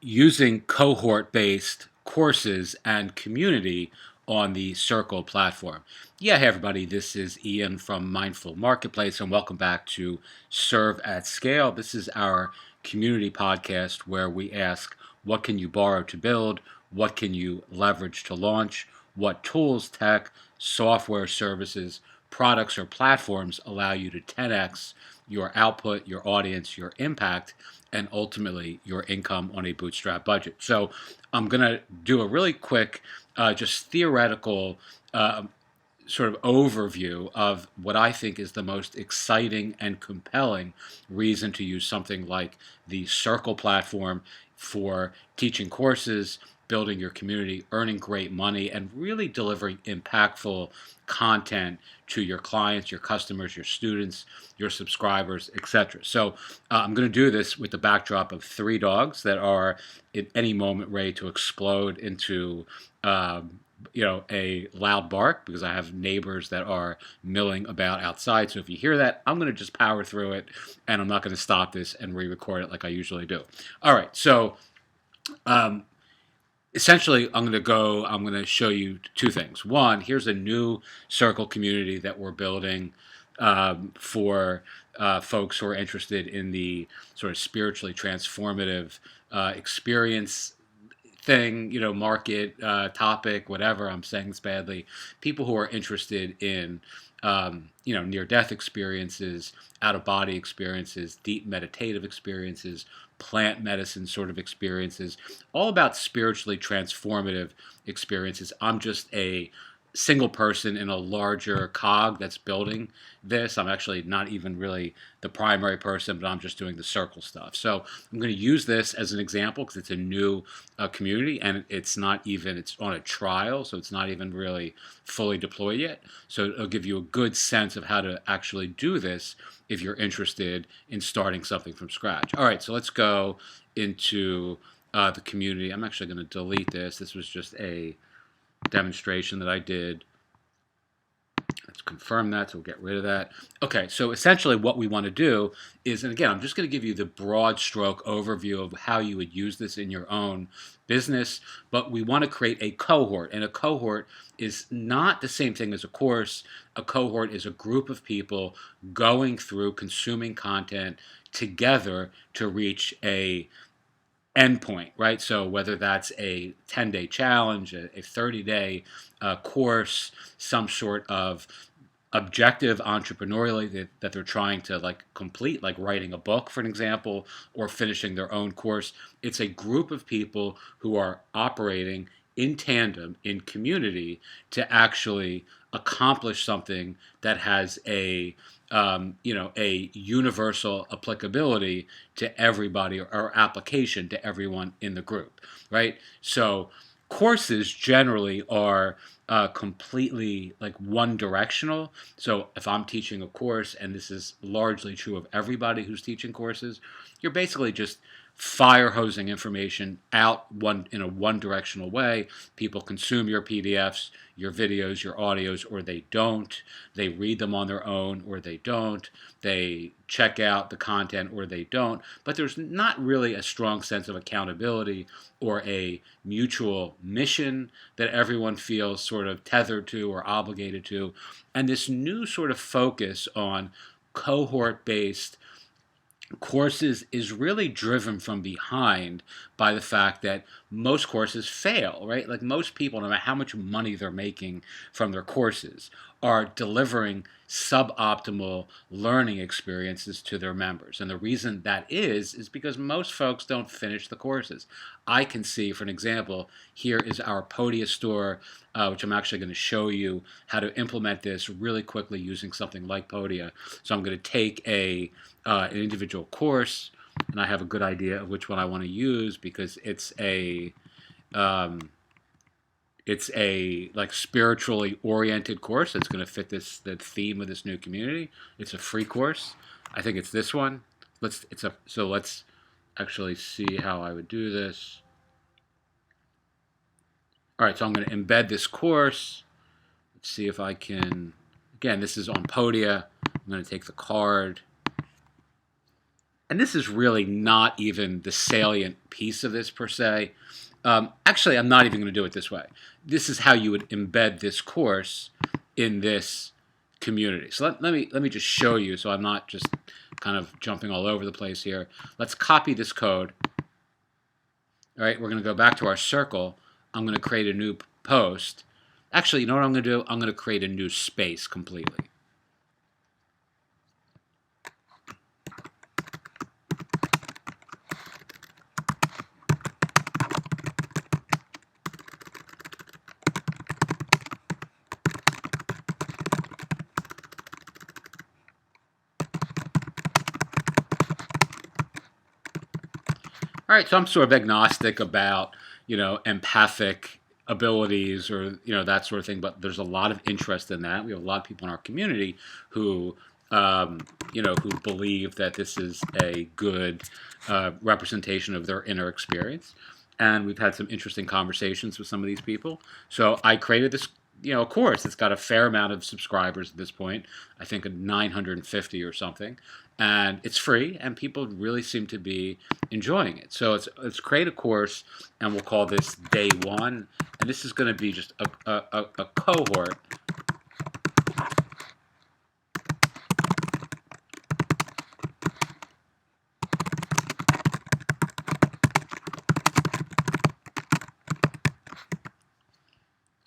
using cohort-based courses and community on the Circle platform. Yeah, hey everybody, this is Ian from Mindful Marketplace, and welcome back to Serve at Scale. This is our community podcast where we ask, what can you borrow to build? What can you leverage to launch? What tools, tech, software, services, products, or platforms allow you to 10x your output, your audience, your impact, and ultimately your income on a bootstrap budget. So I'm going to do a really quick, just theoretical sort of overview of what I think is the most exciting and compelling reason to use something like the Circle platform for teaching courses, building your community, earning great money, and really delivering impactful content to your clients, your customers, your students, your subscribers, etc. So I'm going to do this with the backdrop of three dogs that are at any moment ready to explode into a loud bark because I have neighbors that are milling about outside. So if you hear that, I'm going to just power through it, and I'm not going to stop this and re-record it like I usually do. All right, so essentially, I'm going to show you two things. One, here's a new Circle community that we're building for folks who are interested in the sort of spiritually transformative experience thing, market, topic, whatever. I'm saying this badly. People who are interested in, near-death experiences, out-of-body experiences, deep meditative experiences, plant medicine sort of experiences, all about spiritually transformative experiences. I'm just a single person in a larger cog that's building this. I'm actually not even really the primary person, but I'm just doing the Circle stuff. So I'm going to use this as an example because it's a new community, and it's on a trial, so it's not even really fully deployed yet. So it'll give you a good sense of how to actually do this if you're interested in starting something from scratch. All right, so let's go into the community. I'm actually going to delete this. This was just a demonstration that I did. Let's confirm that, so we'll get rid of that. Okay, so essentially what we want to do is, and again, I'm just going to give you the broad stroke overview of how you would use this in your own business, but we want to create a cohort, and a cohort is not the same thing as a course. A cohort is a group of people going through, consuming content together to reach a endpoint, right? So whether that's a 10-day challenge, a 30-day course, some sort of objective entrepreneurially that they're trying to complete, like writing a book, for an example, or finishing their own course. It's a group of people who are operating in tandem, in community, to actually accomplish something that has a universal applicability to everybody, or application to everyone in the group, right? So courses generally are completely one directional. So if I'm teaching a course, and this is largely true of everybody who's teaching courses, you're basically just fire hosing information out in a one directional way. People consume your PDFs, your videos, your audios, or they don't. They read them on their own, or they don't. They check out the content, or they don't. But there's not really a strong sense of accountability or a mutual mission that everyone feels sort of tethered to or obligated to. And this new sort of focus on cohort-based courses is really driven from behind by the fact that most courses fail, right? Like most people, no matter how much money they're making from their courses, are delivering suboptimal learning experiences to their members. And the reason that is because most folks don't finish the courses. I can see, for an example, here is our Podia store, which I'm actually going to show you how to implement this really quickly using something like Podia. So I'm going to take an individual course, and I have a good idea of which one I want to use because it's a spiritually oriented course that's going to fit the theme of this new community. It's a free course. I think it's this one. Let's actually see how I would do this. All right, so I'm going to embed this course. Let's see if I can. Again, this is on Podia. I'm going to take the card. and this is really not even the salient piece of this per se. Actually, I'm not even going to do it this way. This is how you would embed this course in this community. So let me just show you, so I'm not just kind of jumping all over the place here. Let's copy this code. All right, we're going to go back to our circle. I'm going to create a new post. Actually, you know what I'm going to do? I'm going to create a new space completely. All right, so I'm sort of agnostic about, empathic abilities or, that sort of thing, but there's a lot of interest in that. We have a lot of people in our community who, who believe that this is a good representation of their inner experience. And we've had some interesting conversations with some of these people. So I created this, course. It's got a fair amount of subscribers at this point. I think 950 or something. And it's free, and people really seem to be enjoying it. So let's create a course, and we'll call this Day 1. And this is going to be just a cohort.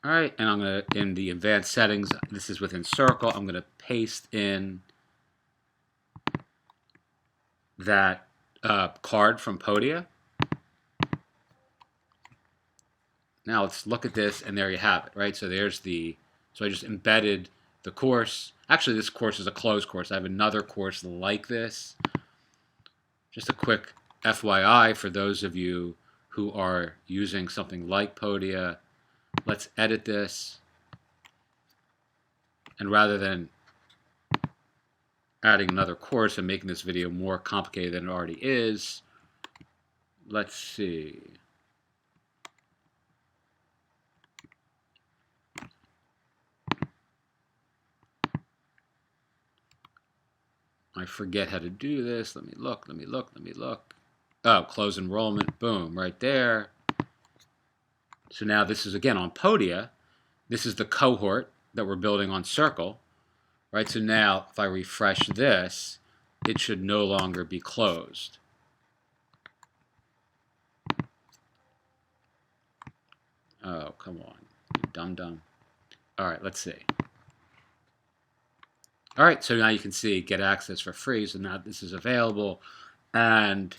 All right, and I'm going to, in the advanced settings, this is within Circle, I'm going to paste in that card from Podia. Now let's look at this, and there you have it, right? So so I just embedded the course. Actually, this course is a closed course. I have another course like this. Just a quick FYI for those of you who are using something like Podia. Let's edit this. And rather than adding another course and making this video more complicated than it already is, let's see. I forget how to do this. Let me look. Oh, close enrollment. Boom, right there. So now this is, again, on Podia. This is the cohort that we're building on Circle. Right, so now if I refresh this, it should no longer be closed. Oh, come on, you dumb. All right, let's see. All right, so now you can see get access for free. So now this is available. And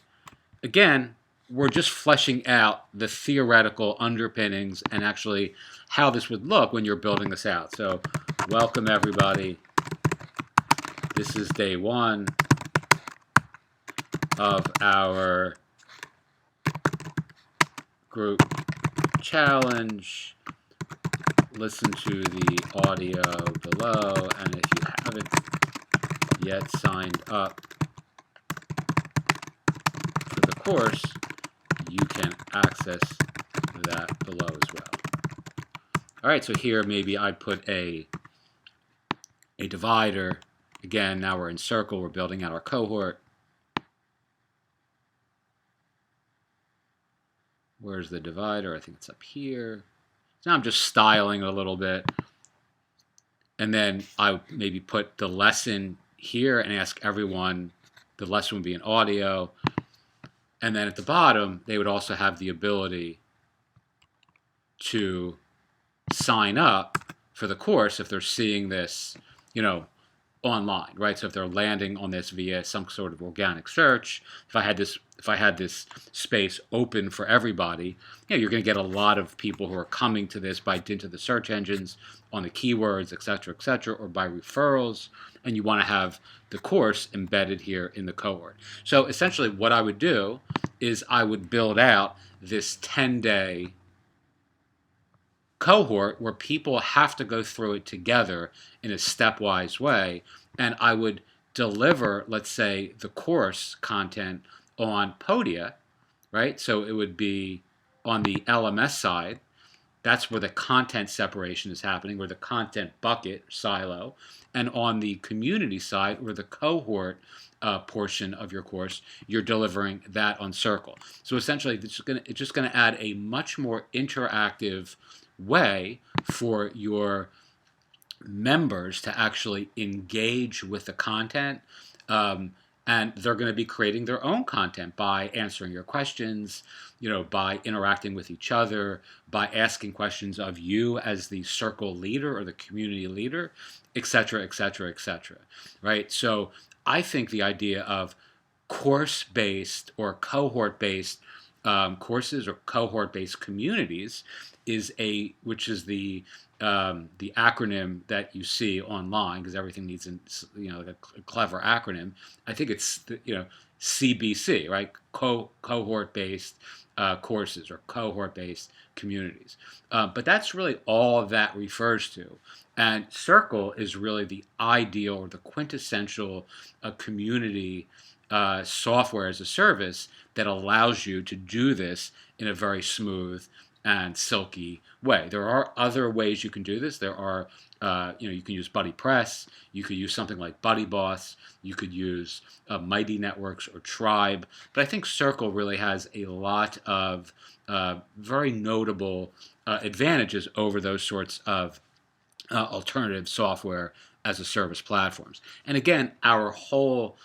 again, we're just fleshing out the theoretical underpinnings and actually how this would look when you're building this out. So welcome, everybody. This is Day 1 of our group challenge. Listen to the audio below, and if you haven't yet signed up for the course, you can access that below as well. All right, so here maybe I put a divider. Again, now we're in Circle, we're building out our cohort. Where's the divider? I think it's up here. So now I'm just styling it a little bit. And then I maybe put the lesson here and ask everyone, the lesson would be in audio. And then at the bottom, they would also have the ability to sign up for the course if they're seeing this, online, right? So if they're landing on this via some sort of organic search, if I had this space open for everybody, you're going to get a lot of people who are coming to this by dint of the search engines on the keywords, et cetera, or by referrals, and you want to have the course embedded here in the cohort. So essentially what I would do is I would build out this 10-day cohort where people have to go through it together in a stepwise way, and I would deliver, let's say, the course content on Podia, right? So it would be on the LMS side. That's where the content separation is happening, where the content bucket, silo, and on the community side, where the cohort portion of your course, you're delivering that on Circle. So essentially, it's just going to add a much more interactive way for your members to actually engage with the content. And they're going to be creating their own content by answering your questions, by interacting with each other, by asking questions of you as the circle leader or the community leader, et cetera, et cetera, et cetera. Right? So I think the idea of course-based or cohort-based courses or cohort-based communities which is the acronym that you see online, because everything needs a clever acronym. I think it's CBC, right? Cohort-based courses or cohort-based communities. But that's really all that refers to. And Circle is really the ideal or the quintessential community software as a service that allows you to do this in a very smooth and silky way. There are other ways you can do this. There are, you can use Buddy Press. You could use something like Buddy Boss. You could use Mighty Networks or Tribe. But I think Circle really has a lot of very notable advantages over those sorts of alternative software as a service platforms. And again, our whole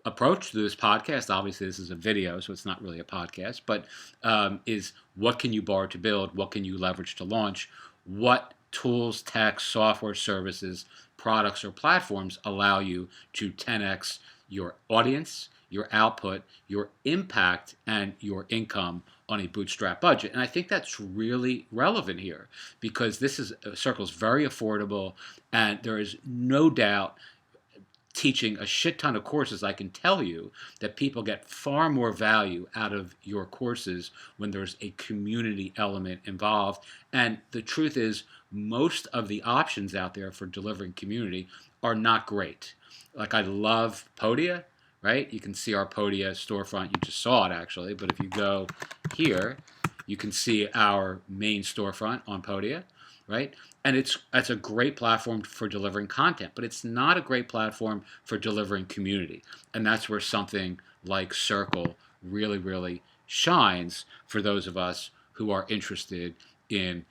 approach to this podcast, obviously this is a video, so it's not really a podcast, but is what can you borrow to build? What can you leverage to launch? What tools, tech, software, services, products, or platforms allow you to 10x your audience, your output, your impact, and your income on a bootstrap budget? And I think that's really relevant here, because Circle's very affordable, and there is no doubt, teaching a shit ton of courses, I can tell you that people get far more value out of your courses when there's a community element involved. And the truth is, most of the options out there for delivering community are not great. Like, I love Podia, right? You can see our Podia storefront. You just saw it, actually. But if you go here, you can see our main storefront on Podia, right? And it's a great platform for delivering content, but it's not a great platform for delivering community. And that's where something like Circle really, really shines for those of us who are interested in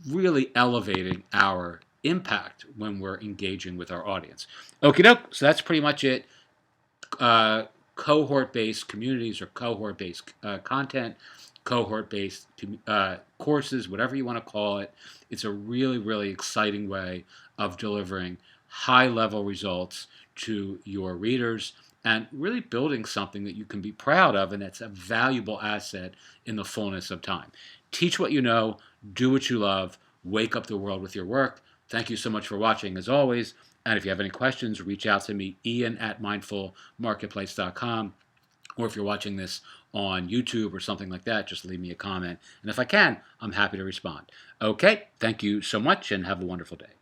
really elevating our impact when we're engaging with our audience. Okie doke. So that's pretty much it. Cohort-based communities or cohort-based content, cohort-based courses, whatever you want to call it. It's a really, really exciting way of delivering high-level results to your readers and really building something that you can be proud of and that's a valuable asset in the fullness of time. Teach what you know, do what you love, wake up the world with your work. Thank you so much for watching, as always. And if you have any questions, reach out to me, ian@mindfulmarketplace.com. Or if you're watching this on YouTube or something like that, just leave me a comment. And if I can, I'm happy to respond. Okay, thank you so much and have a wonderful day.